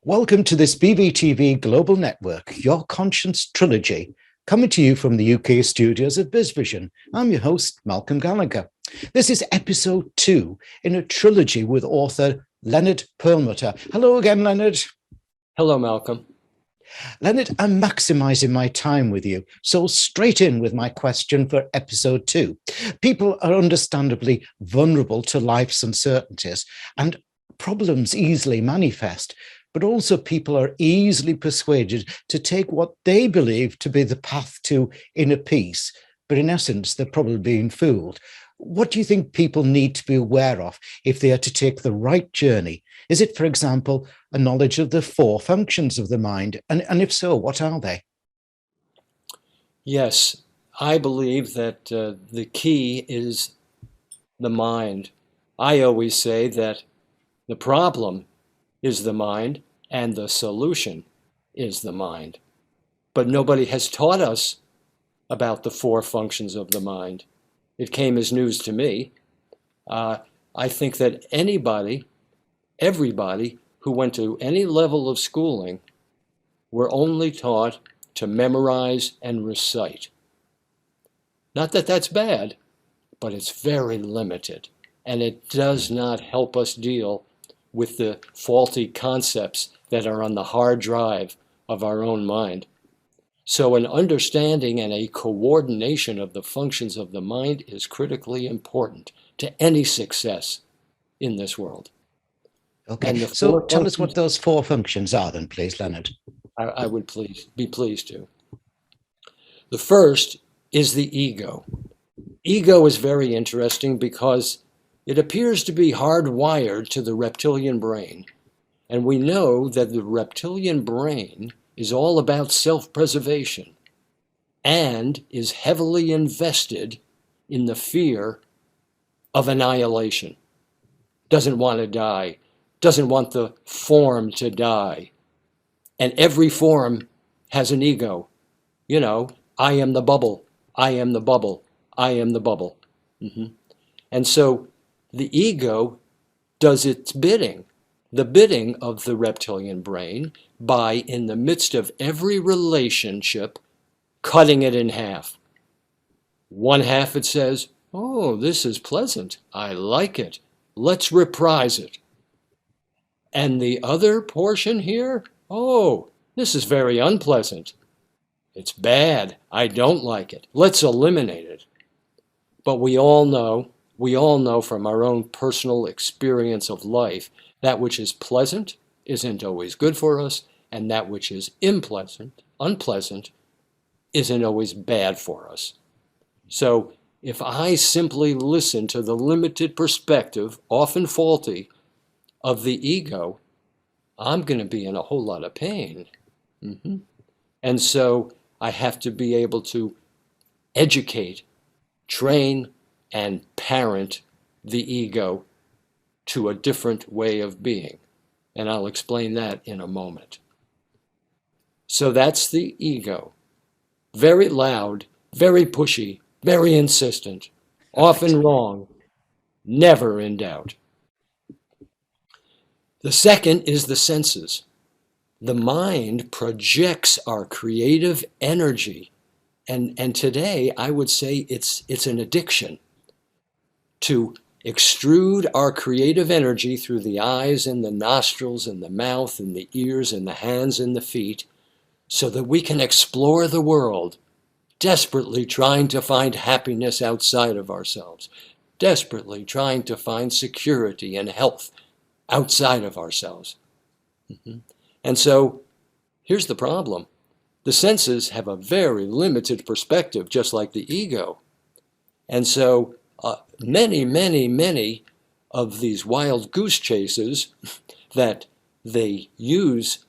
Welcome to this BVTV Global Network, Your Conscience Trilogy, coming to you from the UK studios of BizVision. I'm your host, Malcolm Gallagher. This is episode 2 in a trilogy with author Leonard Perlmutter. Hello again, Leonard. Hello, Malcolm. Leonard, I'm maximizing my time with you, so straight in with my question for episode 2. People are understandably vulnerable to life's uncertainties, and problems easily manifest. But also people are easily persuaded to take what they believe to be the path to inner peace. But in essence, they're probably being fooled. What do you think people need to be aware of if they are to take the right journey? Is it, for example, a knowledge of the 4 functions of the mind? And if so, what are they? Yes, I believe that the key is the mind. I always say that the problem is the mind and the solution is the mind. But nobody has taught us about the 4 functions of the mind. It came as news to me. I think that everybody who went to any level of schooling were only taught to memorize and recite. Not that that's bad, but it's very limited, and it does not help us deal with the faulty concepts that are on the hard drive of our own mind. So an understanding and a coordination of the functions of the mind is critically important to any success in this world. Okay, so tell us what those 4 functions are then, please, Leonard. I would be pleased to. The first is the ego. Ego is very interesting because it appears to be hardwired to the reptilian brain. And we know that the reptilian brain is all about self-preservation and is heavily invested in the fear of annihilation. Doesn't want to die, doesn't want the form to die. And every form has an ego. You know, I am the bubble, I am the bubble, I am the bubble. And so the ego does its bidding, the bidding of the reptilian brain, by, in the midst of every relationship, cutting it in half. One half it says, oh, this is pleasant, I like it, let's reprise it. And the other portion here, oh, this is very unpleasant, it's bad, I don't like it, let's eliminate it. But we all know from our own personal experience of life, that which is pleasant isn't always good for us, and that which is unpleasant, isn't always bad for us. So if I simply listen to the limited perspective, often faulty, of the ego, I'm going to be in a whole lot of pain. And so I have to be able to educate, train, and parent the ego to a different way of being. And I'll explain that in a moment. So that's the ego. Very loud, very pushy, very insistent, often wrong, never in doubt. The second is the senses. The mind projects our creative energy. And today I would say it's an addiction to extrude our creative energy through the eyes and the nostrils and the mouth and the ears and the hands and the feet so that we can explore the world, desperately trying to find happiness outside of ourselves, desperately trying to find security and health outside of ourselves. And so here's the problem. The senses have a very limited perspective, just like the ego. And so many of these wild goose chases that they use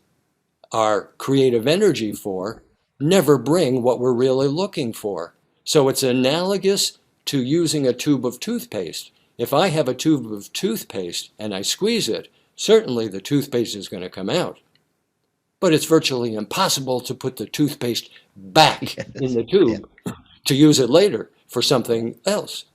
our creative energy for never bring what we're really looking for. So it's analogous to using a tube of toothpaste. If I have a tube of toothpaste and I squeeze it, certainly the toothpaste is going to come out. But it's virtually impossible to put the toothpaste back in the tube to use it later for something else.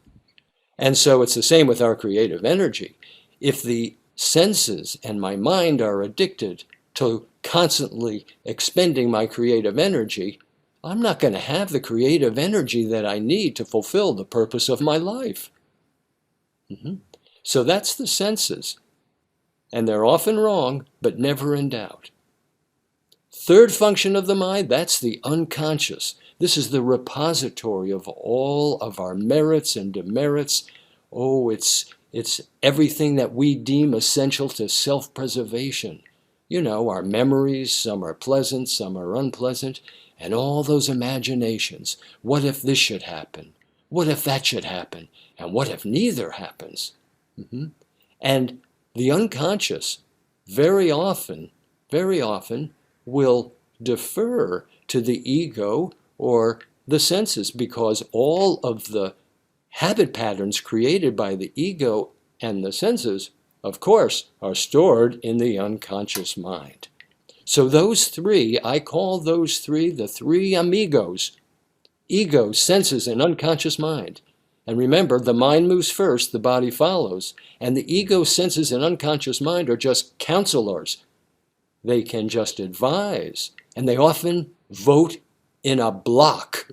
And so it's the same with our creative energy. If the senses and my mind are addicted to constantly expending my creative energy, I'm not going to have the creative energy that I need to fulfill the purpose of my life. So that's the senses. And they're often wrong, but never in doubt. Third function of the mind, that's the unconscious. This is the repository of all of our merits and demerits. Oh, it's everything that we deem essential to self-preservation. You know, our memories, some are pleasant, some are unpleasant, and all those imaginations. What if this should happen? What if that should happen? And what if neither happens? And the unconscious very often will defer to the ego or the senses, because all of the habit patterns created by the ego and the senses, of course, are stored in the unconscious mind. So those three, I call those three the three amigos: ego, senses, and unconscious mind. And remember, the mind moves first, the body follows. And the ego, senses, and unconscious mind are just counselors. They can just advise. And they often vote in a block.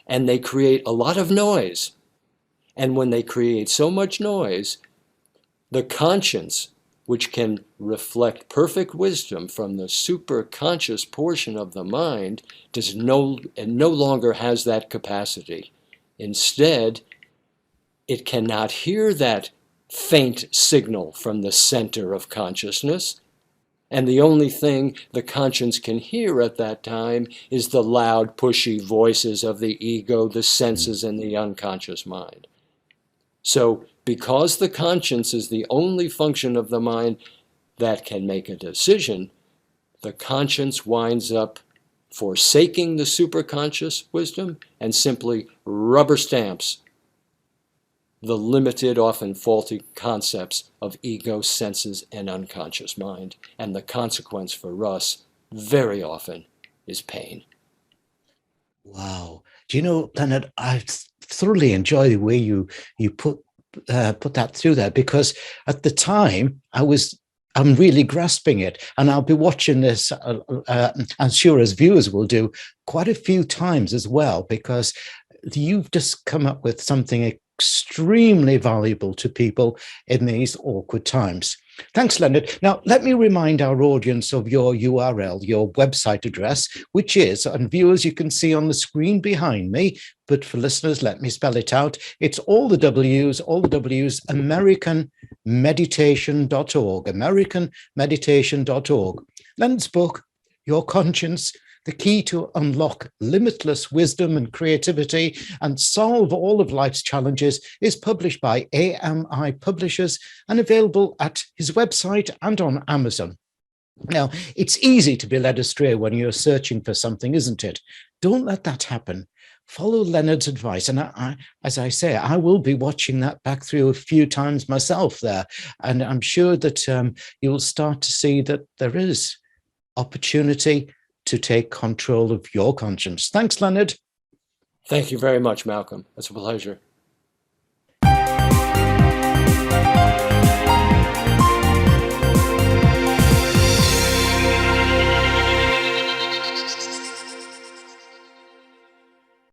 And they create a lot of noise. And when they create so much noise, the conscience, which can reflect perfect wisdom from the superconscious portion of the mind, no longer has that capacity. Instead, it cannot hear that faint signal from the center of consciousness. And the only thing the conscience can hear at that time is the loud, pushy voices of the ego, the senses, and the unconscious mind. So, because the conscience is the only function of the mind that can make a decision, the conscience winds up forsaking the superconscious wisdom and simply rubber stamps the limited, often faulty concepts of ego, senses, and unconscious mind. And the consequence for us very often is pain. Wow. Do you know, Leonard, I thoroughly enjoy the way you put that through there, because at the time I'm really grasping it, and I'll be watching this, I'm sure as viewers will do, quite a few times as well, because you've just come up with something extremely valuable to people in these awkward times. Thanks, Leonard. Now, let me remind our audience of your URL, your website address, which is, and viewers, you can see on the screen behind me, but for listeners, let me spell it out. It's all the W's, americanmeditation.org, americanmeditation.org. Leonard's book, Your Conscience, the key to unlock limitless wisdom and creativity and solve all of life's challenges, is published by AMI Publishers and available at his website and on Amazon. Now, it's easy to be led astray when you're searching for something, isn't it? Don't let that happen. Follow Leonard's advice. And as I say, I will be watching that back through a few times myself there. And I'm sure that you'll start to see that there is opportunity to take control of your conscience. Thanks, Leonard. Thank you very much, Malcolm. It's a pleasure.